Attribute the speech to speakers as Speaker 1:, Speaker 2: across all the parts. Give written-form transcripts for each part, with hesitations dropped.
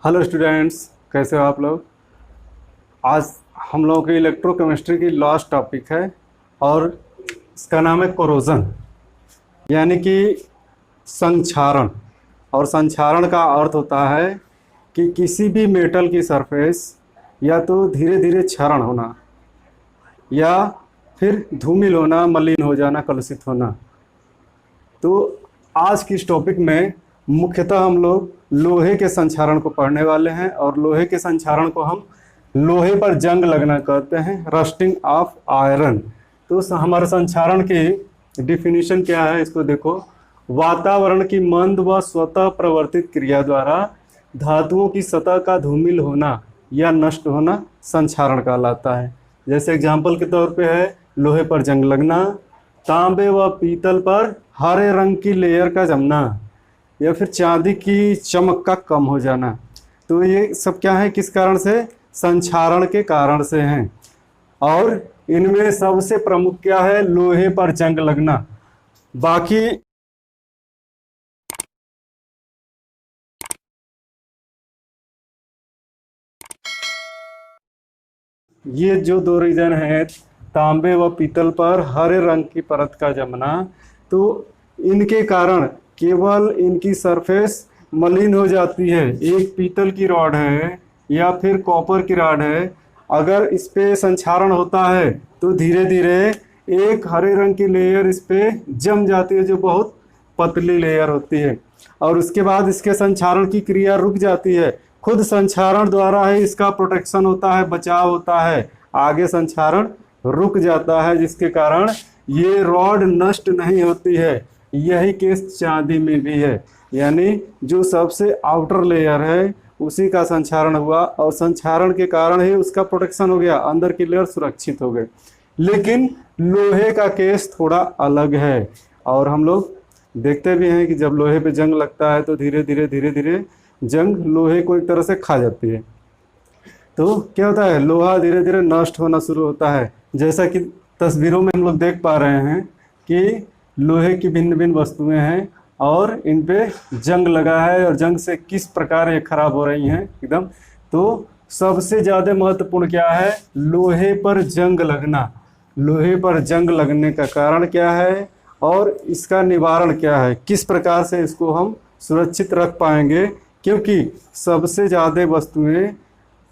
Speaker 1: Hello students, कैसे हो आप लोग। आज हम लोगों की इलेक्ट्रोकेमिस्ट्री की लास्ट टॉपिक है और इसका नाम है कोरोजन, यानी कि संक्षारण। और संक्षारण का अर्थ होता है कि किसी भी मेटल की सरफेस या तो धीरे धीरे क्षरण होना या फिर धूमिल होना, मलिन हो जाना, कलुषित होना। तो आज की इस टॉपिक में मुख्यतः हम लोग लोहे के संक्षारण को पढ़ने वाले हैं और लोहे के संक्षारण को हम लोहे पर जंग लगना कहते हैं, रस्टिंग ऑफ आयरन। तो हमारे संक्षारण की डिफिनीशन क्या है, इसको देखो। वातावरण की मंद व स्वतः प्रवर्तित क्रिया द्वारा धातुओं की सतह का धूमिल होना या नष्ट होना संक्षारण कहलाता है। जैसे एग्जाम्पल के तौर पे है लोहे पर जंग लगना, तांबे व पीतल पर हरे रंग की लेयर का जमना, या फिर चांदी की चमक का कम हो जाना। तो ये सब क्या है, किस कारण से? संक्षारण के कारण से हैं। और इनमें सबसे प्रमुख क्या है? लोहे पर जंग लगना। बाकी ये जो दो रीजन है, तांबे व पीतल पर हरे रंग की परत का जमना, तो इनके कारण केवल इनकी सरफेस मलिन हो जाती है। एक पीतल की रॉड है या फिर कॉपर की रॉड है, अगर इस पे संक्षारण होता है तो धीरे धीरे एक हरे रंग की लेयर इस पे जम जाती है, जो बहुत पतली लेयर होती है, और उसके बाद इसके संक्षारण की क्रिया रुक जाती है। खुद संक्षारण द्वारा ही इसका प्रोटेक्शन होता है, बचाव होता है, आगे संक्षारण रुक जाता है, जिसके कारण ये रॉड नष्ट नहीं होती है। यही केस चांदी में भी है, यानी जो सबसे आउटर लेयर है उसी का संक्षारण हुआ और संक्षारण के कारण ही उसका प्रोटेक्शन हो गया, अंदर की लेयर सुरक्षित हो गई। लेकिन लोहे का केस थोड़ा अलग है, और हम लोग देखते भी हैं कि जब लोहे पे जंग लगता है तो धीरे धीरे जंग लोहे को एक तरह से खा जाती है। तो क्या होता है, लोहा धीरे धीरे नष्ट होना शुरू होता है। जैसा कि तस्वीरों में हम लोग देख पा रहे हैं कि लोहे की भिन्न भिन्न वस्तुएं हैं और इन पे जंग लगा है, और जंग से किस प्रकार ये खराब हो रही हैं एकदम। तो सबसे ज़्यादा महत्वपूर्ण क्या है? लोहे पर जंग लगना। लोहे पर जंग लगने का कारण क्या है और इसका निवारण क्या है, किस प्रकार से इसको हम सुरक्षित रख पाएंगे, क्योंकि सबसे ज़्यादा वस्तुएं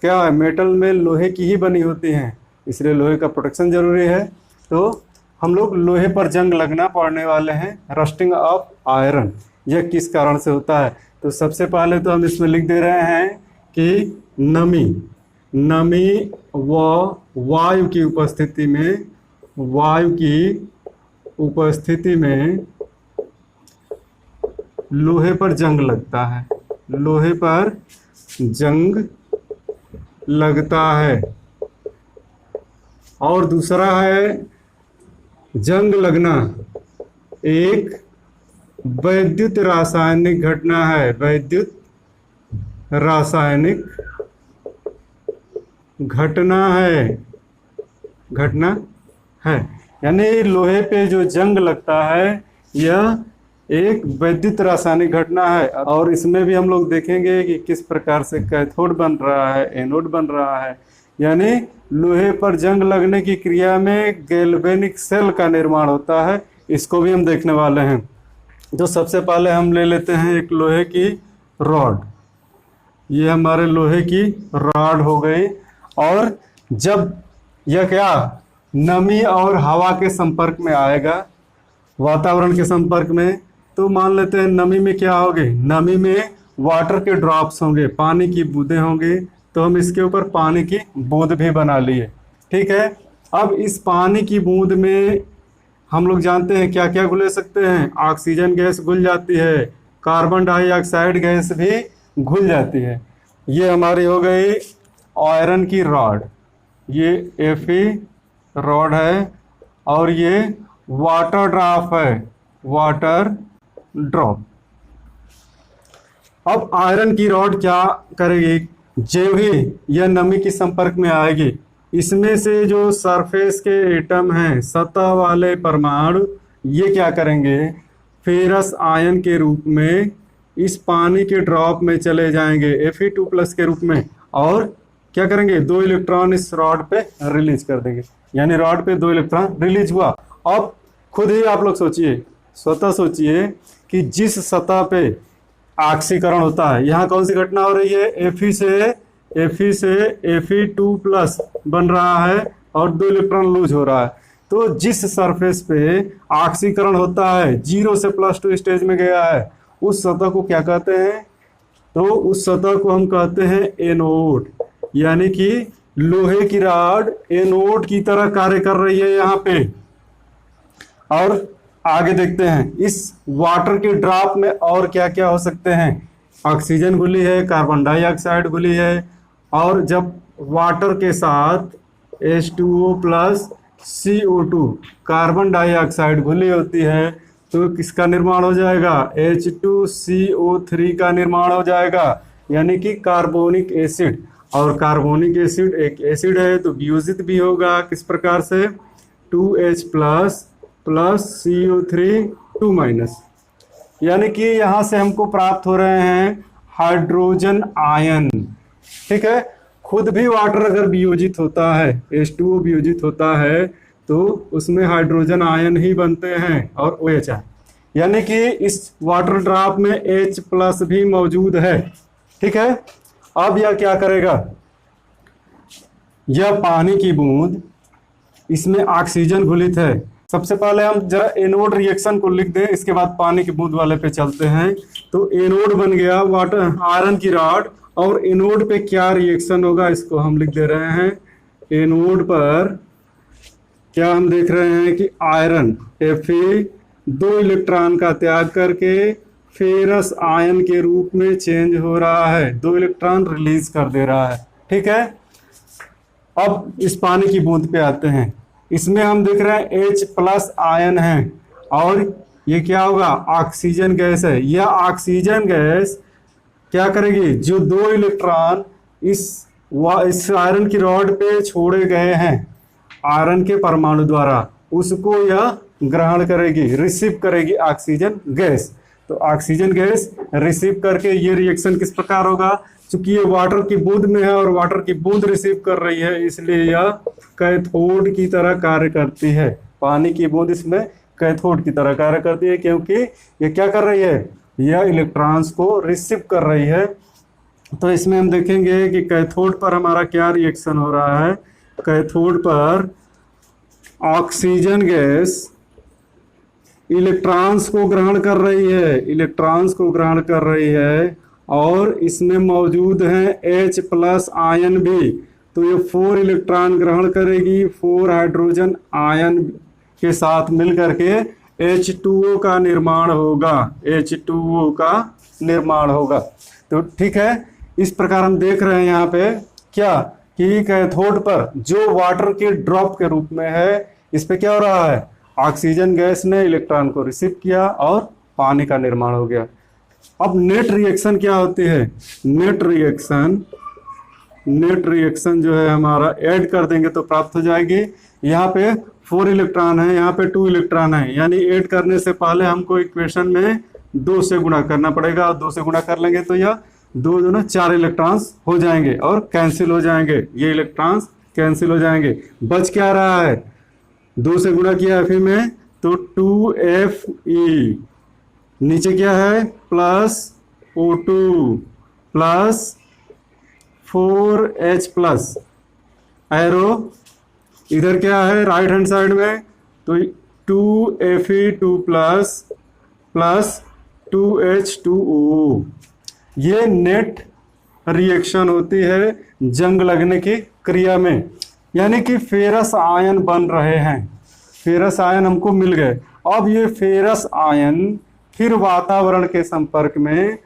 Speaker 1: क्या है, मेटल में लोहे की ही बनी होती हैं, इसलिए लोहे का प्रोटेक्शन जरूरी है। तो हम लोग लोहे पर जंग लगना पढ़ने वाले हैं, रस्टिंग ऑफ आयरन। यह किस कारण से होता है? तो सबसे पहले तो हम इसमें लिख दे रहे हैं कि नमी व वायु की उपस्थिति में लोहे पर जंग लगता है। लोहे पर जंग लगता है। और दूसरा है, जंग लगना एक वैद्युत रासायनिक घटना है। वैद्युत रासायनिक घटना है, यानी लोहे पे जो जंग लगता है यह एक वैद्युत रासायनिक घटना है। और इसमें भी हम लोग देखेंगे कि किस प्रकार से कैथोड बन रहा है, एनोड बन रहा है। यानी लोहे पर जंग लगने की क्रिया में गैल्वेनिक सेल का निर्माण होता है, इसको भी हम देखने वाले हैं। तो सबसे पहले हम ले लेते हैं एक लोहे की रॉड। ये हमारे लोहे की रॉड हो गई, और जब यह क्या नमी और हवा के संपर्क में आएगा, वातावरण के संपर्क में, तो मान लेते हैं नमी में क्या होगी, नमी में वाटर के ड्रॉप्स होंगे, पानी की बूंदें होंगी। तो हम इसके ऊपर पानी की बूंद भी बना लिए, ठीक है। अब इस पानी की बूंद में हम लोग जानते हैं क्या क्या घुले सकते हैं। ऑक्सीजन गैस घुल जाती है, कार्बन डाइऑक्साइड गैस भी घुल जाती है। ये हमारी हो गई आयरन की रॉड, ये Fe रॉड है, और ये वाटर ड्रॉप है, वाटर ड्रॉप। अब आयरन की रॉड क्या करेगी, जब ही यह नमी के संपर्क में आएगी, इसमें से जो सरफेस के एटम हैं, सतह वाले परमाणु, ये क्या करेंगे, फेरस आयन के रूप में इस पानी के ड्रॉप में चले जाएंगे Fe2+ के रूप में, और क्या करेंगे, 2 इलेक्ट्रॉन इस रॉड पे रिलीज कर देंगे, यानी रॉड पे 2 इलेक्ट्रॉन रिलीज हुआ। अब खुद ही आप लोग सोचिए, स्वतः सोचिए कि जिस सतह पे ऑक्सीकरण होता है, यहाँ कौन सी घटना हो रही है, Fe से Fe2+ बन रहा है और 2 इलेक्ट्रॉन लूज हो रहा है। तो जिस सरफेस पे ऑक्सीकरण होता है, 0 से +2 स्टेज में गया है, उस सतह को क्या कहते हैं, तो उस सतह को हम कहते हैं एनोड, यानी कि लोहे की रॉड एनोड की तरह कार्य कर रही है यहाँ पे। और आगे देखते हैं इस वाटर के ड्रॉप में और क्या क्या हो सकते हैं। ऑक्सीजन घुली है, कार्बन डाइऑक्साइड घुली है, और जब वाटर के साथ H2O+ CO2 कार्बन डाइऑक्साइड घुली होती है तो किसका निर्माण हो जाएगा, H2CO3 का निर्माण हो जाएगा, यानी कि कार्बोनिक एसिड। और कार्बोनिक एसिड एक एसिड है तो वियोजित भी होगा किस प्रकार से, 2H+ + CO3 2-, यानी कि यहाँ से हमको प्राप्त हो रहे हैं हाइड्रोजन आयन। ठीक है, खुद भी वाटर अगर वियोजित होता है, H2O वियोजित होता है तो उसमें हाइड्रोजन आयन ही बनते हैं और OH है, यानी कि इस वाटर ड्रॉप में H+ भी मौजूद है। ठीक है, अब यह क्या करेगा, यह पानी की बूंद, इसमें ऑक्सीजन घुलित है। सबसे पहले हम जरा एनोड रिएक्शन को लिख दें, इसके बाद पानी की बूंद वाले पे चलते हैं। तो एनोड बन गया वाटर आयरन की रॉड, और एनोड पे क्या रिएक्शन होगा इसको हम लिख दे रहे हैं। एनोड पर क्या हम देख रहे हैं कि आयरन Fe 2 इलेक्ट्रॉन का त्याग करके फेरस आयन के रूप में चेंज हो रहा है, 2 इलेक्ट्रॉन रिलीज कर दे रहा है। ठीक है, अब इस पानी की बूंद पे आते हैं। इसमें हम देख रहे हैं H+ आयन है, और ये क्या होगा, ऑक्सीजन गैस है। यह ऑक्सीजन गैस क्या करेगी, जो 2 इलेक्ट्रॉन इस आयरन की रॉड पे छोड़े गए हैं आयरन के परमाणु द्वारा, उसको यह ग्रहण करेगी, रिसीव करेगी ऑक्सीजन गैस। तो ऑक्सीजन गैस रिसीव करके ये रिएक्शन किस प्रकार होगा, चूंकि ये वाटर की बूंद में है और वाटर की बूंद रिसीव कर रही है, इसलिए यह कैथोड की तरह कार्य करती है। पानी की बूंद इसमें कैथोड की तरह कार्य करती है, क्योंकि ये क्या कर रही है, यह इलेक्ट्रॉन्स को रिसीव कर रही है। तो इसमें हम देखेंगे कि कैथोड पर हमारा क्या रिएक्शन हो रहा है। कैथोड पर ऑक्सीजन गैस इलेक्ट्रॉन्स को ग्रहण कर रही है, इलेक्ट्रॉन्स को ग्रहण कर रही है, और इसमें मौजूद हैं H+ आयन भी। तो ये 4 इलेक्ट्रॉन ग्रहण करेगी, 4 हाइड्रोजन आयन के साथ मिल करके H2O का निर्माण होगा, H2O का निर्माण होगा। तो ठीक है, इस प्रकार हम देख रहे हैं यहाँ पे क्या कि कैथोड पर जो वाटर के ड्रॉप के रूप में है, इस पे क्या हो रहा है, ऑक्सीजन गैस ने इलेक्ट्रॉन को रिसीव किया और पानी का निर्माण हो गया। अब नेट रिएक्शन क्या होती है, नेट रिएक्शन जो है हमारा ऐड कर देंगे तो प्राप्त हो जाएगी। यहाँ पे 4 इलेक्ट्रॉन है, यहाँ पे 2 इलेक्ट्रॉन है, यानी ऐड करने से पहले हमको इक्वेशन में 2 से गुणा करना पड़ेगा, और 2 से गुणा कर लेंगे तो यह 2 जो ना 4 इलेक्ट्रॉन्स हो जाएंगे और कैंसिल हो जाएंगे, ये इलेक्ट्रॉन्स कैंसिल हो जाएंगे। बच क्या रहा है, 2 से गुणा किया Fe में तो 2Fe, नीचे क्या है +O2 +4H+, एरो इधर क्या है राइट हैंड साइड में, तो 2Fe2+ +2H2O। ये नेट रिएक्शन होती है जंग लगने की क्रिया में, यानी कि फेरस आयन बन रहे हैं, फेरस आयन हमको मिल गए। अब ये फेरस आयन फिर वातावरण के संपर्क में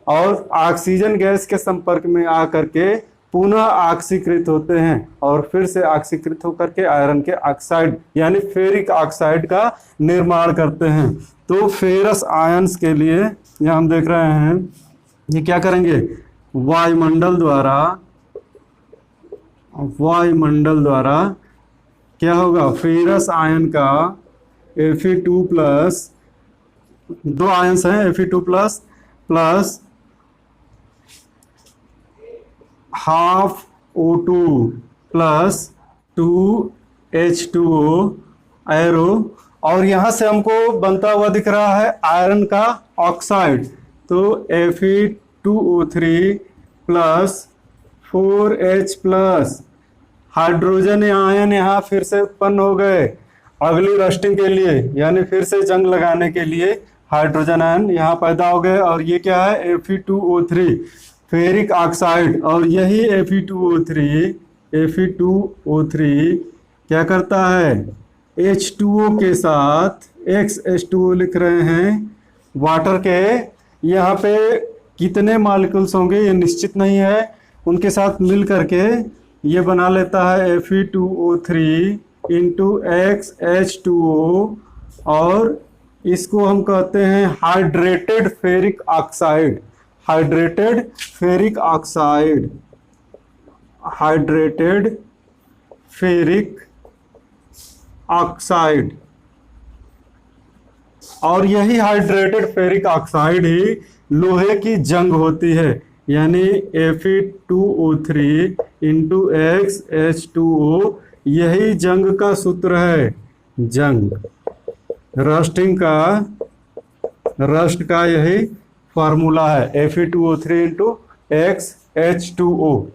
Speaker 1: और ऑक्सीजन गैस के संपर्क में आकर के पुनः ऑक्सीकृत होते हैं, और फिर से ऑक्सीकृत होकर के आयरन के ऑक्साइड यानी फेरिक ऑक्साइड का निर्माण करते हैं। तो फेरस आयंस के लिए यहाँ हम देख रहे हैं ये क्या करेंगे, वायुमंडल द्वारा क्या होगा, फेरस आयन का Fe2+, 2 आयंस हैं Fe2+ plus half O2 plus 2H2O arrow, और यहाँ से हमको बनता हुआ दिख रहा है आयरन का ऑक्साइड, तो Fe2O3 plus 4H plus hydrogen ion यहाँ फिर से उत्पन्न हो गए अगली रस्टिंग के लिए, यानी फिर से जंग लगाने के लिए हाइड्रोजन आयन यहाँ पैदा हो गए। और ये क्या है, Fe2O3 फेरिक ऑक्साइड, और यही Fe2O3 क्या करता है, H2O के साथ XH2O लिख रहे हैं वाटर के, यहाँ पे कितने मॉलिक्यूल्स होंगे ये निश्चित नहीं है, उनके साथ मिल करके ये बना लेता है Fe2O3 इंटू XH2O, और इसको हम कहते हैं hydrated ferric oxide, hydrated ferric oxide, hydrated ferric oxide. और यही हाइड्रेटेड फेरिक ऑक्साइड ही लोहे की जंग होती है, यानी Fe2O3 इंटू XH2O, यही जंग का सूत्र है, जंग रस्टिंग का, रस्ट का यही फार्मूला है Fe2O3 इंटू XH2O।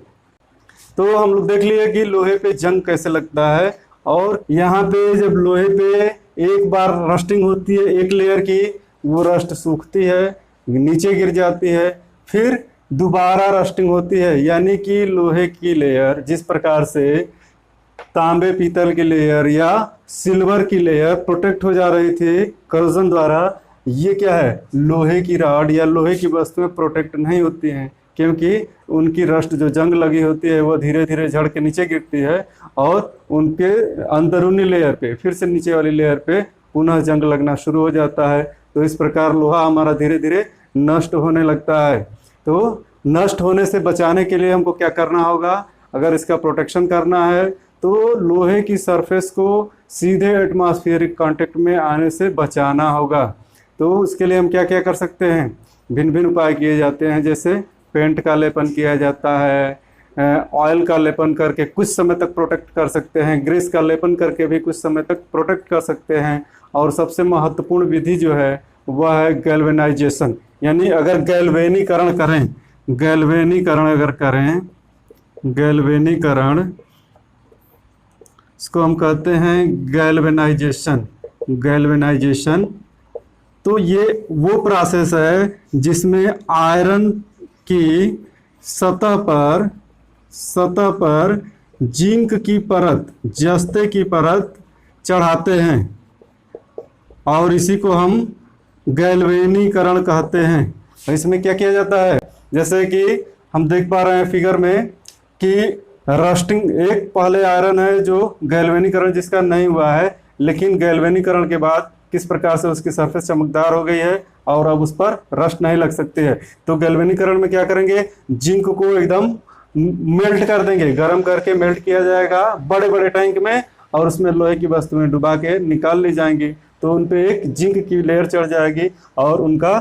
Speaker 1: तो हम लोग देख लिए कि लोहे पे जंग कैसे लगता है, और यहाँ पे जब लोहे पे एक बार रस्टिंग होती है एक लेयर की, वो रस्ट सूखती है नीचे गिर जाती है, फिर दोबारा रस्टिंग होती है, यानी कि लोहे की लेयर जिस प्रकार से तांबे पीतल की लेयर या सिल्वर की लेयर प्रोटेक्ट हो जा रही थी करोजन द्वारा, ये क्या है, लोहे की रॉड या लोहे की वस्तुएं प्रोटेक्ट नहीं होती हैं, क्योंकि उनकी रस्ट जो जंग लगी होती है वो धीरे धीरे झड़ के नीचे गिरती है, और उनके अंदरूनी लेयर पे फिर से नीचे वाली लेयर पे पुनः जंग लगना शुरू हो जाता है। तो इस प्रकार लोहा हमारा धीरे धीरे नष्ट होने लगता है। तो नष्ट होने से बचाने के लिए हमको क्या करना होगा, अगर इसका प्रोटेक्शन करना है तो लोहे की सरफेस को सीधे एटमॉस्फेरिक कांटेक्ट में आने से बचाना होगा। तो उसके लिए हम क्या क्या कर सकते हैं, भिन्न भिन्न उपाय किए जाते हैं, जैसे पेंट का लेपन किया जाता है, ऑयल का लेपन करके कुछ समय तक प्रोटेक्ट कर सकते हैं, ग्रीस का लेपन करके भी कुछ समय तक प्रोटेक्ट कर सकते हैं, और सबसे महत्वपूर्ण विधि जो है वह है गैल्वेनाइजेशन, यानी अगर गैल्वेनीकरण करें, गैल्वेनीकरण अगर करें, गैल्वेनीकरण इसको हम कहते हैं गैल्वेनाइजेशन, गैल्वेनाइजेशन। तो ये वो प्रोसेस है जिसमें आयरन की सतह पर जिंक की परत, जस्ते की परत चढ़ाते हैं, और इसी को हम गैल्वेनीकरण कहते हैं। इसमें क्या किया जाता है, जैसे कि हम देख पा रहे हैं फिगर में कि रस्टिंग, एक पहले आयरन है जो गैल्वेनीकरण जिसका नहीं हुआ है, लेकिन गैल्वेनीकरण के बाद किस प्रकार से उसकी सरफेस चमकदार हो गई है और अब उस पर रस्ट नहीं लग सकती है। तो गैल्वेनीकरण में क्या करेंगे, जिंक को एकदम मेल्ट कर देंगे, गर्म करके मेल्ट किया जाएगा बड़े बड़े टैंक में, और उसमें लोहे की वस्तुएं डुबा के निकाल ली जाएंगी, तो उन पे एक जिंक की लेयर चढ़ जाएगी और उनका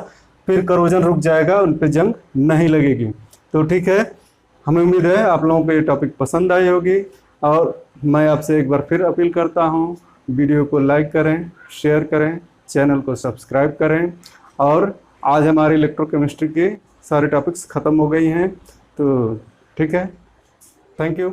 Speaker 1: फिर करोजन रुक जाएगा, उन पे जंग नहीं लगेगी। तो ठीक है, हमें उम्मीद है आप लोगों को ये टॉपिक पसंद आई होगी, और मैं आपसे एक बार फिर अपील करता हूँ, वीडियो को लाइक करें, शेयर करें, चैनल को सब्सक्राइब करें। और आज हमारी इलेक्ट्रोकेमिस्ट्री के सारे टॉपिक्स ख़त्म हो गई हैं, तो ठीक है, थैंक यू।